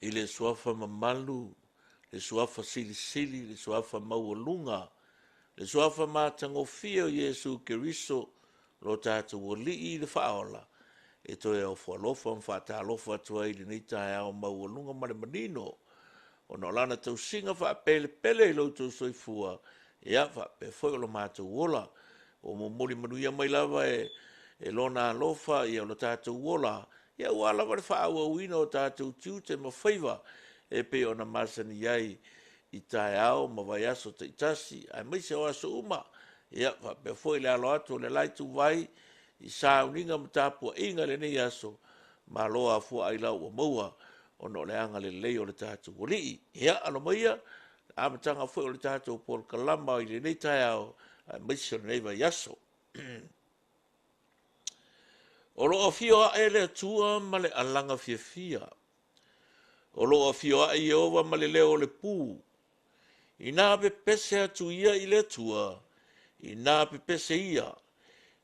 i le suafa mamalu, le suafa sili, le suafa maualunga, le suafa matangofia o Iesu Keriso, lo tātou o lii le whaola, e toi au whalofa whaatalofa atua i le neita au maualunga mare manino, o no lana tau singa wha pele i loutou soifua, ia wha pe foi o lo mātou wola, o mo mori manuia mai lava e lona alofa ia o lo tātou wola, ia ua lava le wha aua uina o tātou tiu te mawhaiva, e pe o na masani iai i tae ao, ma vai aso te itasi, ai mai se o aso uma, ia wha pe foi le alo atu le laitu vai, i sauninga matapua inga le nei aso, ma loa fua ai lau o maua, o no le anga le leo le tātou o lii. Ia, alo maia, amatanga fwe o le tātou por kalama i le nei tai au, maise nei vai aso. O lo o fio a ele atua ma le alanga fia fia. O lo o fio a i ova ma le leo le pū. I nā pe pese atu ia i le atua, i nā pe pese ia.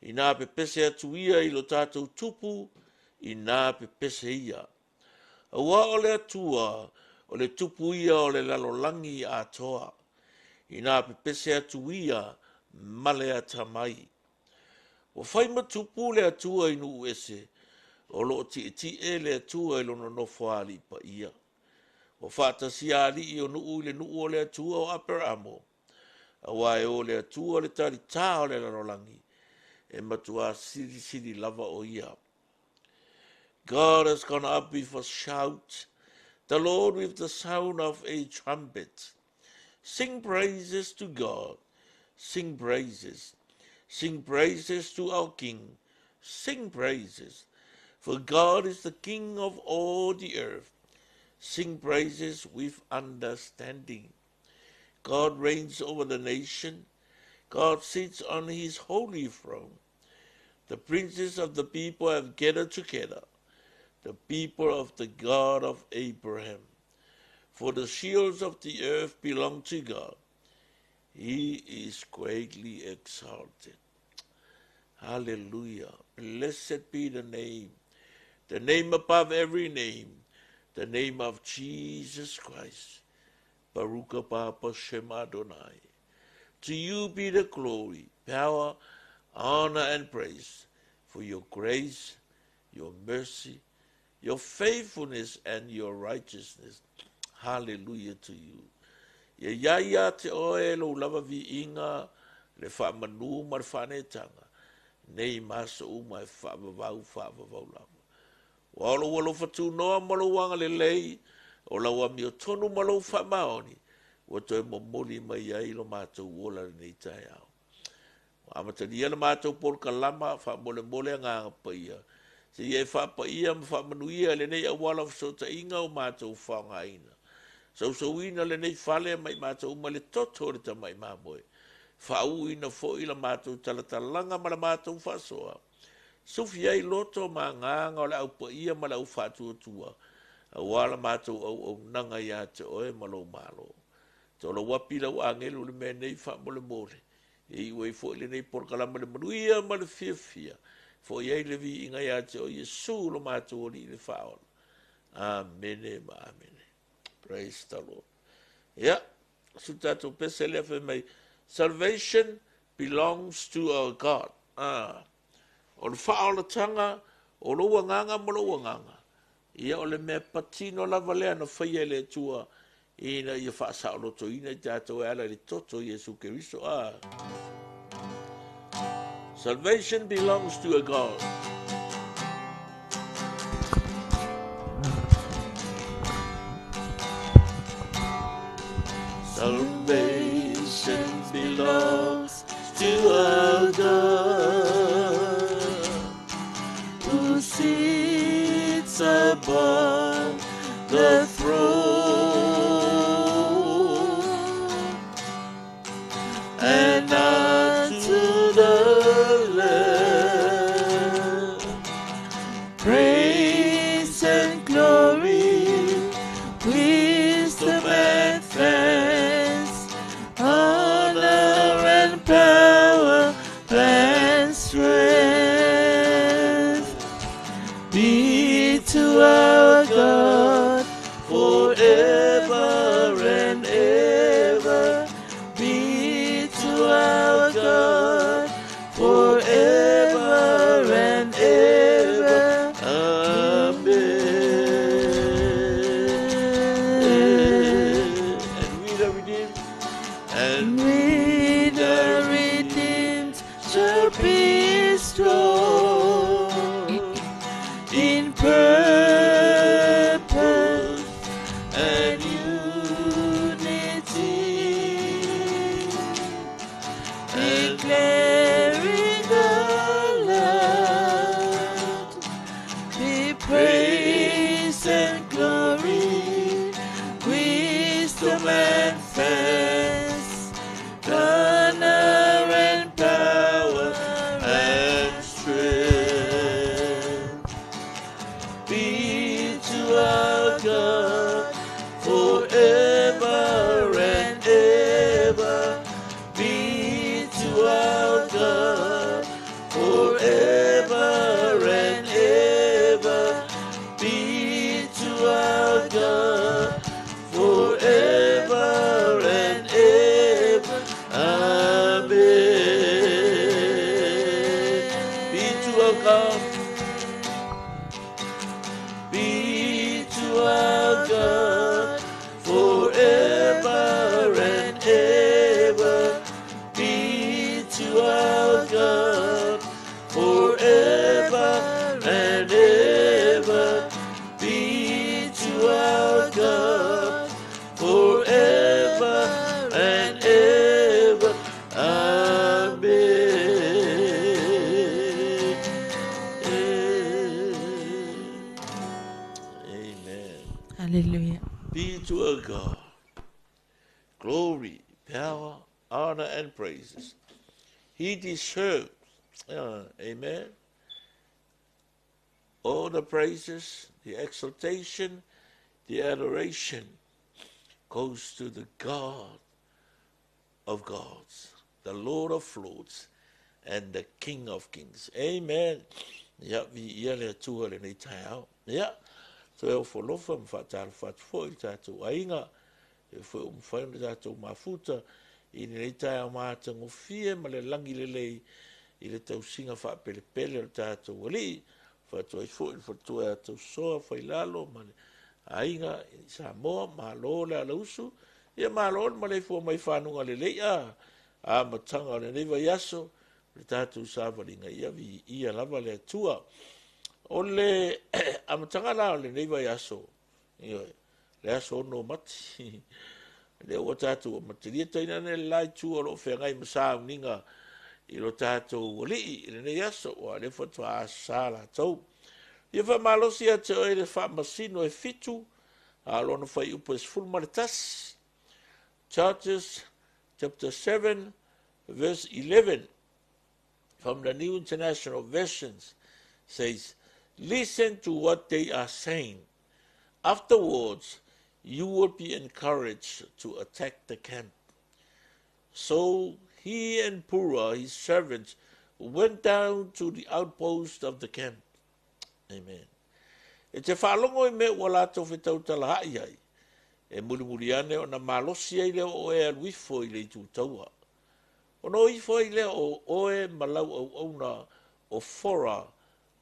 I nā pe pese atu ia i lo tātou tupu, i nā pe pese ia. Awa o le atua, o le tupu ia o le lalolangi a toa. I nā pepese atu ia, male atamai. O whai matupu le atua i nuu ese, o lo ti e le atua i lono nofo ali pa ia. O whata si ali i o nuu i le nuu o le atua o Aperamo. Awa e o le atua le tari tā o le lalolangi, e matua siri lava o ia. God has gone up with a shout, the Lord with the sound of a trumpet. Sing praises to God, sing praises. Sing praises to our King, sing praises. For God is the King of all the earth. Sing praises with understanding. God reigns over the nation. God sits on his holy throne. The princes of the people have gathered together, the people of the God of Abraham. For the shields of the earth belong to God. He is greatly exalted. Hallelujah. Blessed be the name above every name, the name of Jesus Christ. Baruch Haba Shem Adonai. To you be the glory, power, honor, and praise for your grace, your mercy, your faithfulness, and your righteousness. Hallelujah to you. Ia ia te oe lo lava vi inga le whaamanu ma le whanetanga. Nei maso uma e whaamavau lava. Walo walo fatu noa malo wanga le lei, o lawa mi o tonu malo whaamaoni, wa toi momoli mai ai lo mātou wola nei tai au. Amatani ana mātou por kalama, whaamole nganga paia. Se ie whaapaia ma whaamanuia le nei awala fsota inga o mātou whaanga ina. So ina le nei fale mai mātou ma le toto le ta mai māmoe. Whau ina fo ila mātou talatalanga ma la mātou whasoa. Sufi ai loto ma nganga o le au paia ma le au whātua tua. A wala mātou au nanga ia te oe malo malo. Te ola wapi lau angelu le mea nei wha mole. E iwe fo ile nei porkalama le manuia ma le fia. Fo iei le vi inga ia te o Yesu lo mātou o li le whaola. Amene ma amene. Praise the Lord. Yeah, so that salvation belongs to our God. O le whaola tanga, o lo wanganga mo lo wanganga. Ia o le mea patino lava lea na whaia le tua ina ia whaasa o loto ina i tātou e ala le toto Iesu Keriso. Salvation belongs to a God. Salvation belongs to our God, who sits above the throne, and unto the Lamb praise and glory, wisdom and thanks, honor and power and strength be to our God forever. grace and glory, wisdom and faith, honor and power and strength be to our God forever and ever. Be to our God forever and ever. Be to our God forever and ever. Amen. Be to our God. Be to our God forever and ever. Be to our God forever and ever. Be to our God forever and ever. Amen. Hallelujah. Be to our God glory, power, honor, and praises. He deserves, amen, all the praises, the exaltation, the adoration goes to the God of gods, the Lord of lords, and the King of kings. Amen. Ja, vi ia le tua le nei tai au. Ja, so e o folofa mwhātara whātufo i tātou ainga, e whai umwhai tātou mafuta, i nei tai au mātango fie, ma le langi le lei, i le tau singa wha pele pele o tātou wali, whātua i fo i whatua e tau soa whai lalo, ma le ainga, i sa moa, ma lo le ala usu, ia ma lo ma le fo mai whanunga le lei a matanga o le neiva yaso, le tātou sa waringa ia vi ia lava le atua, o le a matanga la o le neiva yaso, le aso ono mati, le o tātou o matiria taina ne lai tua lo whengai masa uninga, i lo tātou wali, i le nei aso, o le whatua a sāla tau. Ia wha malosi a te oe le wha masino e fitu, a lona whai upa is full maritas. Churches, chapter 7, verse 11, from the New International Versions, says, listen to what they are saying. Afterwards, you will be encouraged to attack the camp. So he and Purah, his servants, went down to the outpost of the camp. Amen. E te whalongo I me wala to whetau talahai ai. E muri ane o na malosi ai leo o e aluifo I le tu taua. O no ifo I leo o oe malau au auna o fora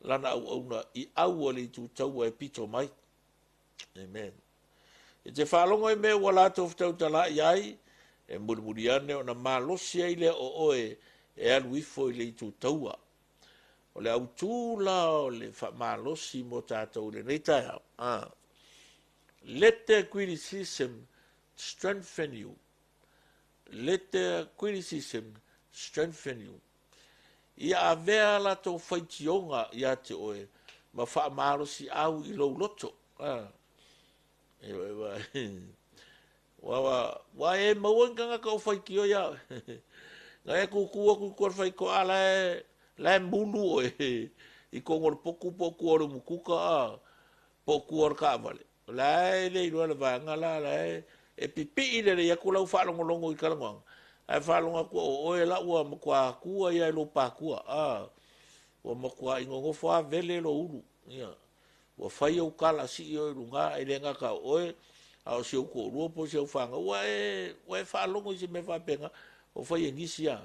lana au auna I aua le tu taua e pito mai. Amen. E te whalongo I me wala to whetau talahai ai. E muri ane o na malosi ai leo o oe e aluifo I le tu taua. O le au tūla o le whamalosi mo tātou le neitai au. Let their criticism strengthen you. Let their criticism strengthen you. Ia a vea la tō whaitionga ia te oe, ma whamalosi au I lou loto. Wa e mauanganga ka o whaikio ia. Nga e kukua whaiko ala e lai mulu o I kongor poku oro mukuka poku oro ka vale. Lai le ilo le vanga lai e pipi I le yaku lau whalongolongo I karangang. Ai whalonga kua o e la ua makua kua ia ilo pakua. Ua makua ingongo wha vele lo uru. Ua whai au kala si o runga e lenga ka oe au si au ko rua po si au whanga. Ua e whalongo I si me whapenga o whai e nisi a.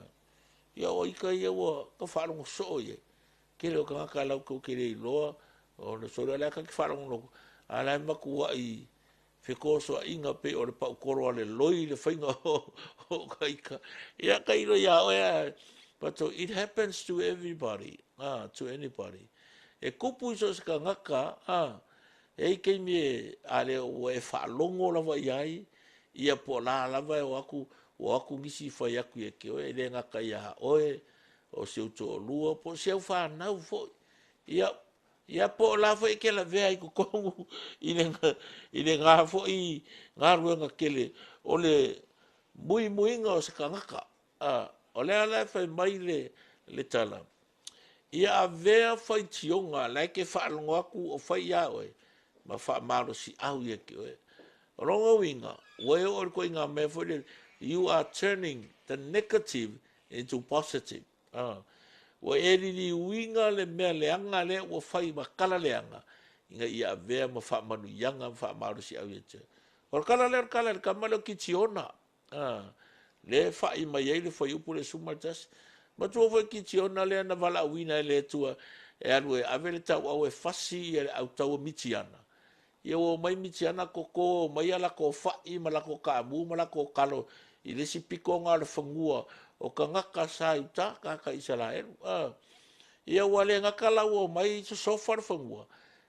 Ia o ika ia ua ka whalongo so ye. Kere o ka ngaka lau kau kere I loa. O na sore alea ka ki whalongo loko. Alai makua I whikoso a inga pe o le pau koro ale loi le whainga o ka ika. Ia ka ilo ia oe. But so it happens to everybody. To anybody. E kupu iso se ka ngaka. E kei me ale o e whalongo lava iai. Ia po la lava e o aku ngisi whai aku e ke oe, le ngaka ia oe, o se uto o lua, po se au whanau fo. Ia, ia po la fo ke la vea i ko kongu i le ngā fo i ngā ruenga kele o le muinga o se kangaka o le ala fai mai le tala ia a vea fai tionga lai ke whaalongo aku o fai ia oe ma wha maro si au ia ke oe rongo winga wai o ko inga me fo le you are turning the negative into positive wa eri winga le mea le anga le o fai makala le anga inga ia vea ma wha manu yanga wha maru si au ete o kala le kamalo ki tiona le wha i mai ei le whai upu le sumatas ma tua whai ki tiona le ana wala wina le tua e anu e ave le tau au e fasi e au tau mitiana ia o mai mitiana koko mai ala ko whai ma la ko ka amu ma la ko kalo i le si piko ngā le whangua o ka ngaka sa uta ka isala eru ia wale ngaka lau o mai so sofa le whangua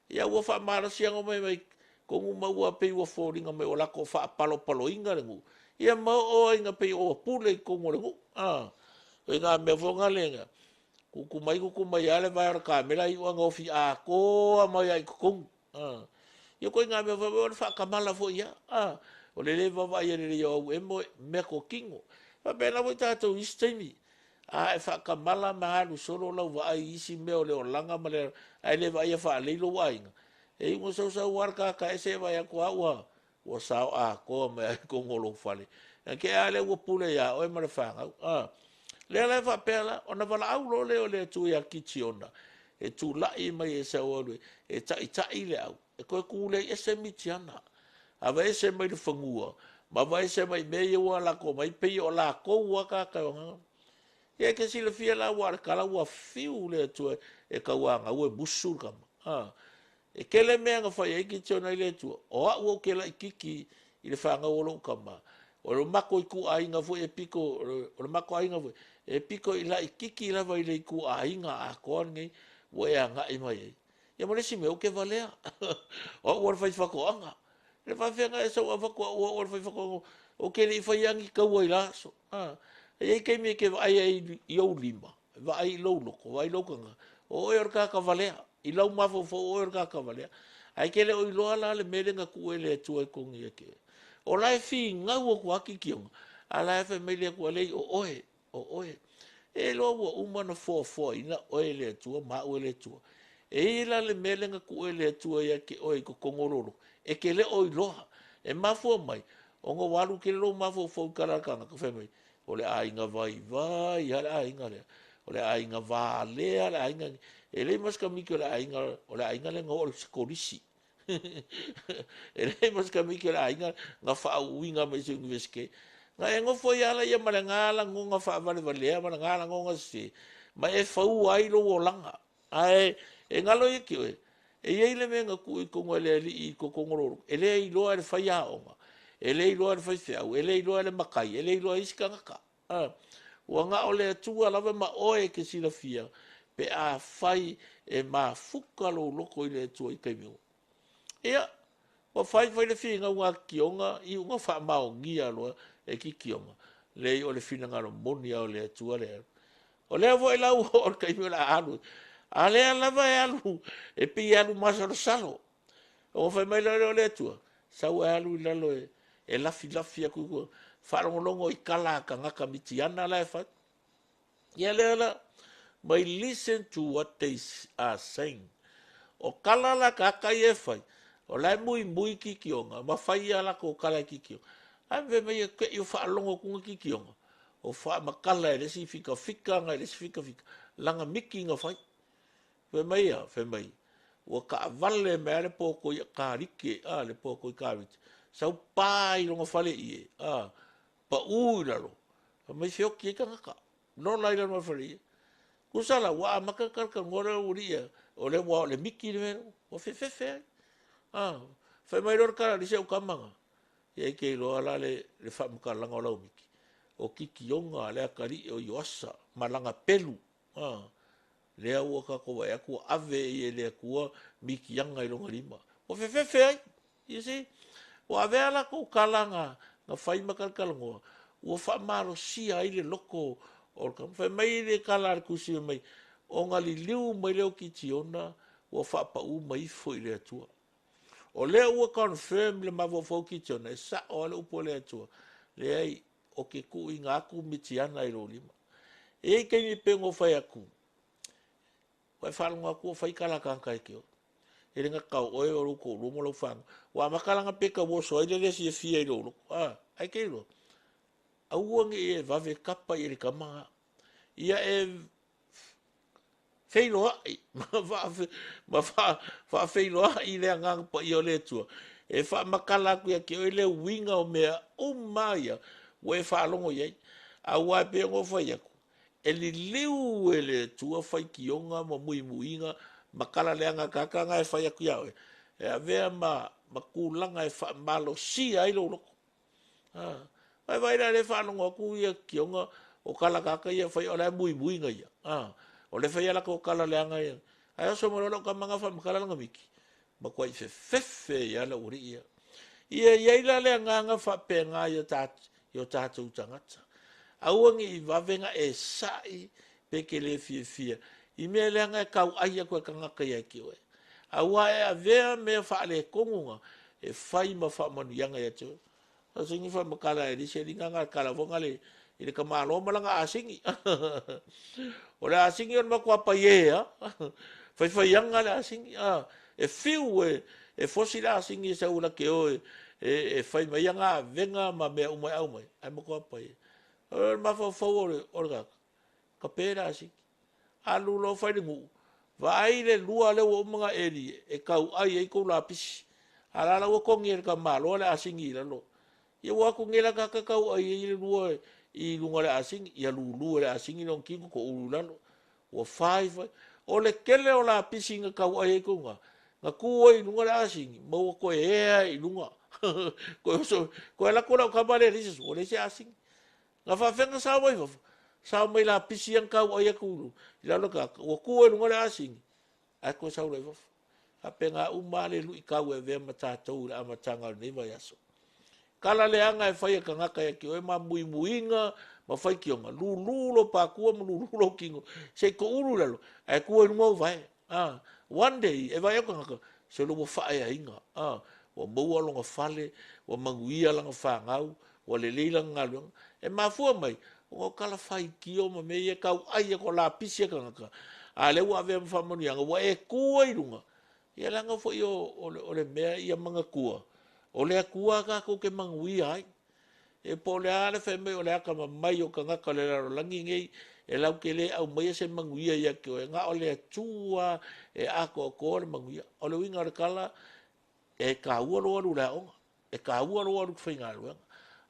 ia ua wha mara sianga mai kongu maua pei ua fōringa mai o lako wha palo inga le ngu ia mau o inga pei o pule i kongu le ngu e ngā mea whonga lenga kuku mai ale vai ora kamera i ua ngofi a koa mai ai kukungu ia koe ngā mea wha kamala fo ia o le le wawa ia le au e mo mea ko kingo pa pena mo tātou istaimi e whakamala mahalu solo lau wa ai isi meo le o langa ma le ai le vai a wha leilo wainga e ingo sau warka ka ese vai a kua ua sao koa me ai ko ngolo fale ke ale ua pule ia o e mare whanga le ala wha pela ona wala au lo leo le tu ia kiti ona e tu lai mai e sa olu e tai le au e koe kule ese mitiana ava ese mai le whangua ma vai ese mai mei ua lako mai pei o lako ua kakaonga ia ke sila fia la ua kala ua fiu le tu e kauanga ua busu kama e kele mea nga whai eiki tiona i le tua o a ua ke la ikiki i le whanga olo kama o le mako i ku ainga fu e piko o le mako ainga fu e piko i la ikiki la vai le ku ainga a koan ngai ua e anga i mai ia mo le si me o ke valea o ua le whai whakoanga le whawhenga e sau a whakoa ua le whai whakoanga o ke le i whai angi kaua i laso e ei kei me ke vai ai i au lima vai i lau loko vai lau kanga o e orka ka valea i lau mafo fo o orka ka valea ai ke le o i loa la le melenga ku e le atua i kongi e ke o lai fi ngau o kua ki kionga a lai fe me le kua lei o oe e loa ua umana fo ina oe le atua ma o le atua e ila le melenga ku e le atua ia ke oe ko kongororo e ke le o i loa e mafo mai o ngo walu ke le lo mafo fo karakanga ka fe mai o le ainga vai ala ainga le o le ainga vale ala ainga e le mas ka miki o le ainga le ngol skolisi e le mas ka miki o le ainga nga fa uinga mai se universike nga e ngofo ia la ia mala ngala ngonga fa vale vale mala ngala ngonga se ma e fa u ai lo langa ai e ngalo i ki e ye le menga ku i ko ngole i ko kongoro e le i lo e fa ia onga e le ilo le fai fea e le ilo le makai e le ilo iska ngaka ua nga o le atua lava ma oe ke sila fia pe a fai e ma fuka lo loko i le atua i kaimio ia wa fai le fia nga unga kionga i unga wha mao ngia loa e ki kionga le i o le fina ngaro moni o le atua le o le avo e lau o le kaimio la alu a le lava e alu e pi alu masaro salo o fai mai le atua sau e alu i lalo e lafi aku ko wharongonongo i kala ka ngaka mitiana la e whai. Ia lea may listen to what they are saying. O kala la ka kai e whai. O lai mui ki kionga. Ma whai ala ko kala ki kionga. Ai me mei e ke i whaalongo kunga ki kionga. O wha makala e resi fika nga e resi fika. Langa miki nga whai. Fe mei. Ua ka vale me ale pōko i ka rike. Le pōko i ka rike. Sau pai longa fale i pa ui lalo mai feo ki ka ngaka no lai lalo fale i kusala wa maka karka ngore uria o le wa le miki le o fe fe mai lor kara di se o kamanga e ke lo ala le fa maka langa o lau miki o kiki onga le akari o yoasa malanga pelu le au ka ko wa ku ave e le ku miki yanga i longa lima o fe you see o avea la ko kalanga na fai makalkalango o fa maro si ai le loko o ka fa mai le kala ku si mai o ngali liu mai le ki tiona ua whaapau mai fo i le atua. O lea ua confirm le mawafau ki tona, e sa o le upo le atua. Le ai, o ke ku i ngā aku mitiana i lo lima. E kei ni pengo whai aku. Wai whalunga aku o whai kalakanga e keo. E ringa kau oe o ruko, rumo lau whangu. Wa makalanga peka wo so ai le si e fia i lo ruko. Ai kei lo. Auangi e vave kapa i le kamanga. Ia e feilo ai. Ma fa feilo ai le ngang pa i o le tua. E fa makala ku ya ke o le winga o mea o maia. We fa longo ye. A wa pe ngo fa ya ku. E li liu e le tua fai ki onga ma mui muinga. Makala le anga kaka nga e fa ya ku ya oe. E a vea ma kulanga e fa malo si ai lo loko. Vai le fa longo ku ya ki onga o kala kaka ia fai o le mui muinga ia. O le fai ala ko kala le anga ia. Ai so mo lo ka manga fa makala nga miki. Ma ko i fe ia la uri ia. Ia la le anga fa pe nga ia yo tatu tangata. Auangi i wavenga e sai pe ke le fia. I me le anga kau ai ko ka nga kai ki oe. Aua e a vea me fa le kongunga e fai ma fa manu yanga ia tu. O singi fa makala e dise linga nga kala vonga le i le kamalo malanga asingi. O le asingi on makua pa ye ha. Fai yanga le asingi. E fiu e fosi le asingi sa ula ke oe e fai ma yanga venga ma mea umai au mai. Ai makua pa ye. O ma fa ore ga. Ka pera asingi. Alu lo fai ngu. Vai le lua le o mga eri e kau ai e ko la pisi. Ala la o kongi ka malo le asingi la lo. Ia wa ko ngela ka kau ai e lua i lunga le asingi ia lulu le asingi non kingo ko ulalo. O five o le kele o la pisi nga kau ai ko nga. Nga ku ai lunga le asingi mo ko e i lunga. Ko la ko la ka bale risu o le se asingi. Nga fa fenga sa mai fa. Sa mai la pisi yang kau ai ko. Ila lo ka o ku ai lunga le asingi. Ai ko sa le fa. Apenga umale lu i kau e ve mata tau la matanga ni va yaso. Kala le anga e fai ka ngaka e ki o e ma mui muinga ma fai ki o ma lululo pa kua ma lululo kingo se ko uru lalo e kua i ngau vai one day e vai o ka ngaka se lo mo fai a inga wa maua longa fale wa manguia langa whangau wa le leila ngaluang e ma fua mai o kala fai ki o ma me e kau ai e ko la pisi e ka ngaka a le wa ave mfamanu yanga wa e kua i runga ia langa fo i o le mea ia manga kua o le akua ka ko ke mangui ai e po le ale fe me o le aka mai o ka ngaka le Rolani ngei e lau ke le au mai se mangui ia ke o nga o le tua e ako ko le mangui o le winga le kala e ka ua lo lu la o e ka ua lo lu finga lu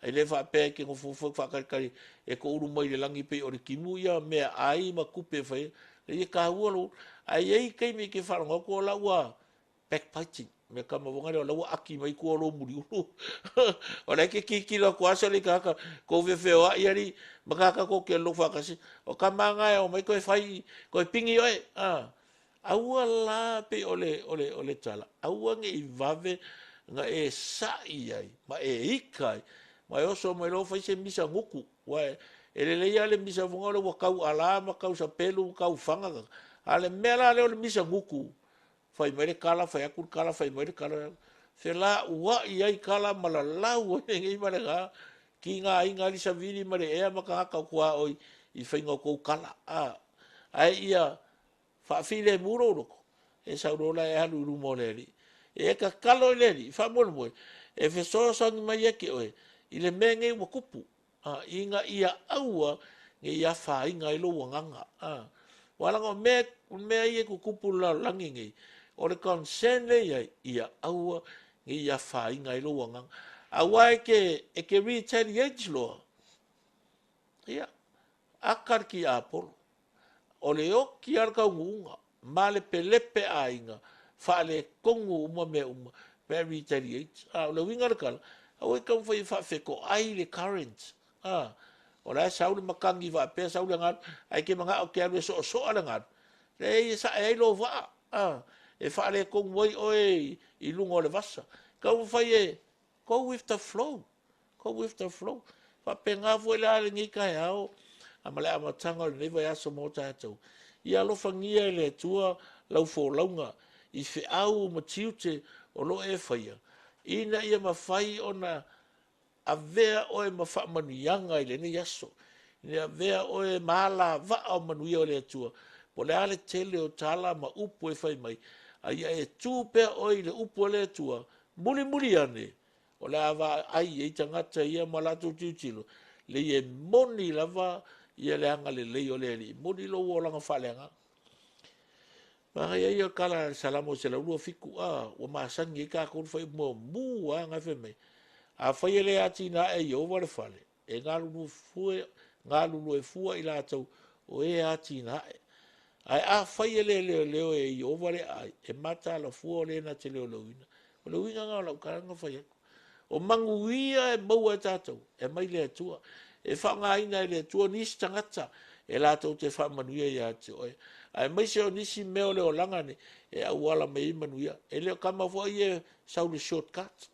e le fa pe ke ngo fu fa ka e ko uru mai le langi pe o le kimu ia me ai ma kupe fa e ka ua lo ai ei ke mi ke fa ngo ko la ua backbiting me kama vonga le lawa aki mai ko lo muri ulu o le ke ki lo kwa so le kaka ko ve fe o iari makaka ko ke lo fa kasi o kamanga o mai ko fai ko pingi oi au la pe ole tala au ngi vave nga e sai ai ma e ikai ma o so mai lo fai se misa nguku wa ele le ya le misa vonga lo kau ala ma kau sa pelu kau fanga ale mela le misa nguku fai mere kala fai aku kala fai mere kala se la wa ia kala mala lau ngi male ga ki nga inga li sa vini male e ma ka ka kwa oi I fai ngo ko kala ai ia fa file muro ro e sa ro la e halu ru mo le e ka kalo le fa mo mo e fe so so ni mai ke oi I le menge mo kupu inga ia aua ngi ia fa inga I lo nganga wala ngo me ia ku kupu la langi ngi o le concern le ia aua ngi ia fa inga I lo wanga awa e ke retaliate lo ia akar ki apol o le o ki ar ka unga ma le pelepe a inga fa le kongu uma me retaliate o le winga kala awa ka fa fe ko ai le current o la sa le makangi va pe sa le ngat ai ke manga o ke ar so ala ngat le sa ai lo va e fa le ko moi oi I lungo le vasa ka fa ye go with the flow fa penga vo la ngi ka ao amale amatanga le vai aso mo tatou ia lo fangia le tua lau fo launga i fe au ma tiute o lo e whaia. Ina ia mawhai o na a vea oe ma wha manuianga i le ne yaso. Ina a vea oe maala va o manuia o le atua. Po le ale tele o tala ma upu e whai mai. A ia e tūpea oe le upu o le atua. Muli muli ane. O le awa ai e tangata ia ma lato tiutilo. Le ie moni lava ia le anga le leo le ali. Moni lo uolanga whaleanga. Maha ia ia kala salamo se la urua fiku o maasangi e ka kuru whai mua mua ngai whai a whai ele ati na e iau wale whale. E ngā lulu e fua i lātou o e ati na e. Ai a whai ele leo e iau wale ai. E mata la fua o le na te leo lauina. O lauina ngā lau karanga whai aku. O manguia e maua e tātou. E mai le atua. E whanga ina e le atua nisi tangata. E lātou te whamanuia i ati oe. Ai mai se o nisi meo leo langane. E au ala me i manuia. E leo kama fua i e saule shortcut.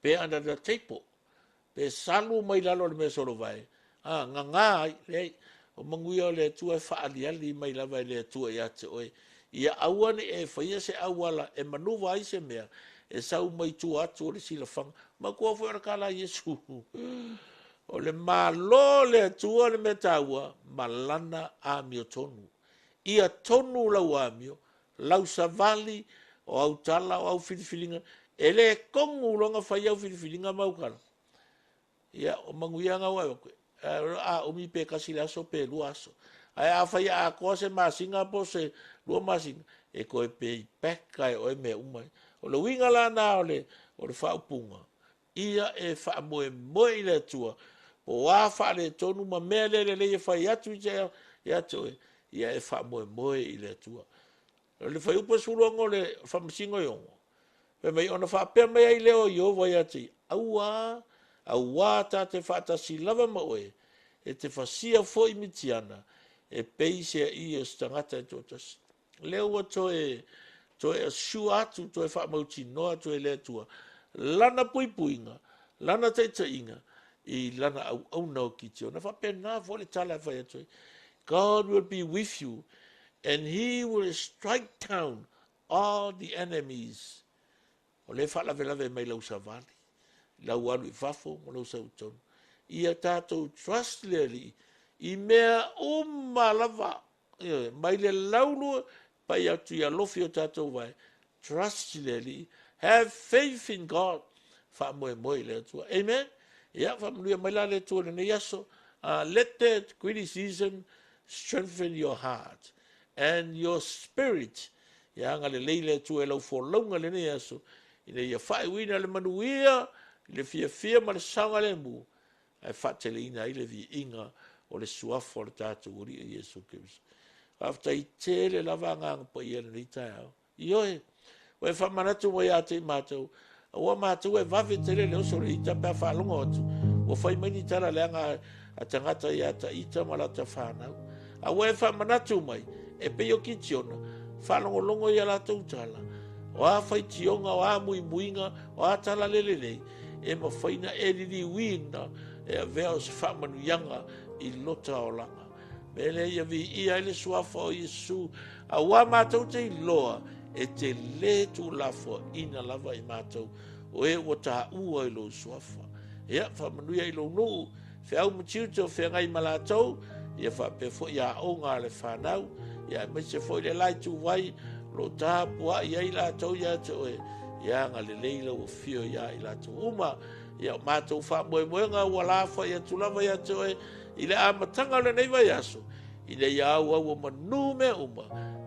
Pe under the table. Pe salu mai lalo le mea solo vai. Ngā ai, lei, o manguia o le atua e whaaliali mai lava e le atua i ate oe. Ia auane e whaia se auala e manuwa ai se mea. E sau mai tu atu o le sila whanga. Ma kua fuera kala Yesu. O le malo le atua le mea taua, malana a mio tonu. Ia tonu lau a mio, lau savali o au tala o au filifilinga. Ele kongu longa whai au filifilinga maukala. Ia o manguia ngā wai wakwe. A umi pe kasi laso pe luaso. Ai a whai a koa se masinga po se lua masinga. E koe pe i peka e oe mea umai. O le winga la nā o le whaupunga. Ia e wha moe i le tua. O wā wha le tonu ma mea le e whai atu i te atu e. Ia e wha moe i le tua. O le whai upa surongo le whamasingo i ongo. Pe mai ona wha pia mai ai leo i o vai ati. Aua ta te whaatasi lava ma oe. E te whasia fo i mitiana. E peisea i o stangata e tōtasi. Leo wa toe a siu atu, toe wha mauti noa, toe lea tua. Lana pui puinga, lana teita inga, i lana au nao ki te o. Na wha pia nā fo le tala whai atu. God will be with you, and he will strike down all the enemies. O le wha lawe mai lau sa vali. Lau alu I whafo, mo lau sa utonu. Ia tātou trust leali, I mea lava. Mai le laulua, pai atu ia lofi o tātou vai. Trust leali, have faith in God. Wha moe le atua. Amen? Ia, wha manuia mai la le atua le yaso. Let that criticism strengthen your heart and your spirit. Ia, ngale leile atua e lau wholaunga le ne yaso. Ina ia whae wina le manuia, le fia ma le sanga le mu. Ai whatele ina I le vi inga o le suafo o le tātou uri o Yesu Kristo. After I tele lava ngang pa ia ni tau. Ioe, we whamanatu mo ia te mātou. Ua mātou e wawe tele leo sore I ta pia whalongo atu. Ua whai maini tala leanga a tangata ia ta ita malata whanau. A ua e whamanatu mai, e peo ki tiona. Whalongo longo ia la tau tala. O a whai tionga, o a mui muinga, o a tala lelelei. E ma whaina e lili wina, e a veo se whamanu yanga I lota o langa. Mele ia vi ia ele suafa o Yesu. A wa mātou te loa e te le tu lafo ina lava I mātou. O e o tā ua I lo suafa. Ia whamanuia I lo nuu. Fe au matiuto fe ngai malatou. Ia whapefo ia o ngā le whanau. Ia me se fo le lai tu wai. Lo tā pua ia I lātou ia te oe. Ia ngā le leila o fio ia I lātou uma. Ia mātou whamoe ngā ua lafa ia tu lava ia te oe. I le amatanga le nei vai aso. I le iau au o manu me uma.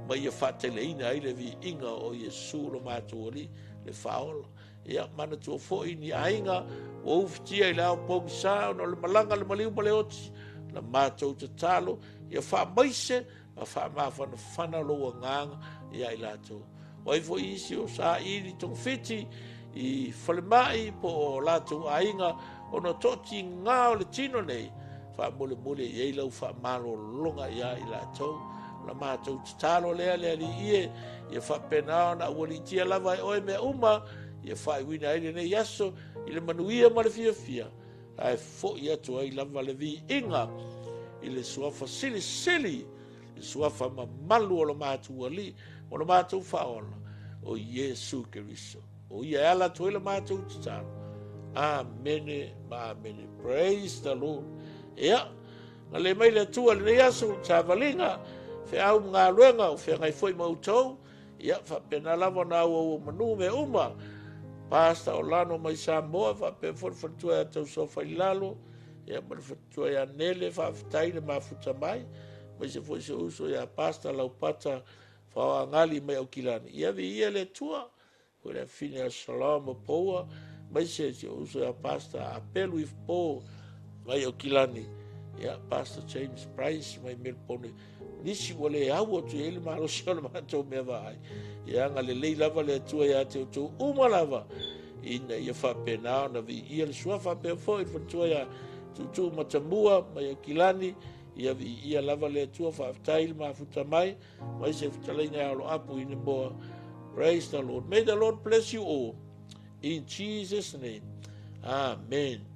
Ma ia whatele ina I le vi inga o Yesu lo mātou oli le whaola. Ia mana tua fo I ni ainga o uftia I le au pongi sao no le malanga le maliu male oti. Na mātou te talo. Ia wha maise ma wha mawhana whana loa nganga ia I lātou. O fo isi o sa iri tong fiti I whalemai po o lātou ainga o no toti ngā o le tino nei. Wha mole I lau wha malo longa ia I lātou. La mātou te talo lea li ie. Ia wha penao na uali tia lava oe mea uma. Ia wha iwina ele nei yaso. I le manuia ma le fia. Ai fo I atu ai lava le vi inga. I le suafa sili. I suafa ma malu o la mātou ali. o le mātou whaola o Iesu Keriso. O ia ala toi le mātou titano. Amen, amen. Praise the Lord. Ia, nga le mai le tua le nei aso, ta valinga, fe au ngā luenga, o fe ngai foi mautou, ia, fa pena lava na o manu me uma, pasta o lano mai sa moa, fa pe for fatua ya tau sofa i lalo, ia, ma fatua ya nele, fa fitai le mafuta mai, mai se foi se uso ya pasta lau pata, fa o angali mai au kilani. Ia vi ia le tua, ko le fine a shalom o poua, mai se uso ya pasta, apelu if po, mai au kilani. Ia, Pastor James Price, mai melpone, nisi wale au tu ele malo shala mato me vai. Ia nga le lei lava le tua ya te tu uma lava. Ina ia fa pena na vi ia le sua fa pe foi fa tua ya tu matamua mai kilani ia vi ia lava le tua fa tail ma futa mai se futa le nga lo apu in boa. Praise the Lord. May the Lord bless you all in Jesus name. Amen.